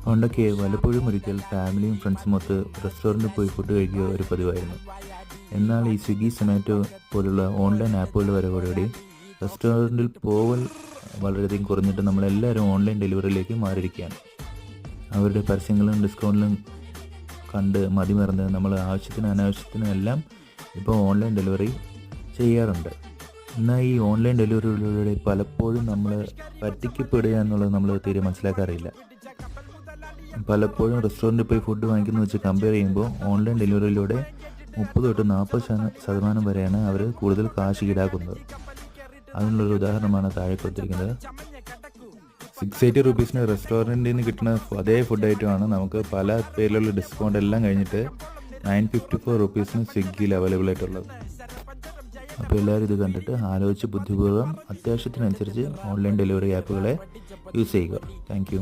പണ്ടൊക്കെ വല്ലപ്പോഴും ഒരിക്കൽ ഫാമിലിയും ഫ്രണ്ട്സും ഒത്ത് റെസ്റ്റോറൻറ്റിൽ പോയി ഫുഡ് കഴിക്കുക ഒരു പതിവായിരുന്നു. എന്നാൽ ഈ സ്വിഗ്ഗി, സൊമാറ്റോ പോലുള്ള ഓൺലൈൻ ആപ്പുകളുടെ വരവോടുകൂടി റെസ്റ്റോറൻറ്റിൽ പോവൽ വളരെയധികം കുറഞ്ഞിട്ട് നമ്മളെല്ലാവരും ഓൺലൈൻ ഡെലിവറിയിലേക്ക് മാറിയിരിക്കുകയാണ്. അവരുടെ പരസ്യങ്ങളും ഡിസ്കൗണ്ടിലും കണ്ട് മതിമറന്ന് നമ്മൾ ആവശ്യത്തിനും അനാവശ്യത്തിനും എല്ലാം ഇപ്പോൾ ഓൺലൈൻ ഡെലിവറി ചെയ്യാറുണ്ട്. എന്നാൽ ഈ ഓൺലൈൻ ഡെലിവറികളിലൂടെ പലപ്പോഴും നമ്മൾ പറ്റിക്കപ്പെടുക എന്നുള്ളത് നമ്മൾ തീരെ മനസ്സിലാക്കാറില്ല. പലപ്പോഴും റെസ്റ്റോറൻറ്റിൽ പോയി ഫുഡ് വാങ്ങിക്കുന്ന വെച്ച് കമ്പയർ ചെയ്യുമ്പോൾ ഓൺലൈൻ ഡെലിവറിയിലൂടെ 30-40% വരെയാണ് അവർ കൂടുതൽ കാശ് ഈടാക്കുന്നത്. അതിനുള്ളൊരു ഉദാഹരണമാണ് താഴെ കൊടുത്തിരിക്കുന്നത്. 680 റുപ്പീസിന് റെസ്റ്റോറൻറ്റിൽ നിന്ന് കിട്ടുന്ന അതേ ഫുഡ് ഐറ്റമാണ് നമുക്ക് പല പേരിലുള്ള ഡിസ്കൗണ്ട് എല്ലാം കഴിഞ്ഞിട്ട് 954 റുപ്പീസിന് സ്വിഗ്ഗിയിൽ അവൈലബിൾ ആയിട്ടുള്ളത്. അപ്പോൾ എല്ലാവരും ഇത് കണ്ടിട്ട് ആലോചിച്ച് ബുദ്ധിപൂർവ്വം അത്യാവശ്യത്തിനനുസരിച്ച് ഓൺലൈൻ ഡെലിവറി ആപ്പുകളെ യൂസ് ചെയ്യുക. Thank you.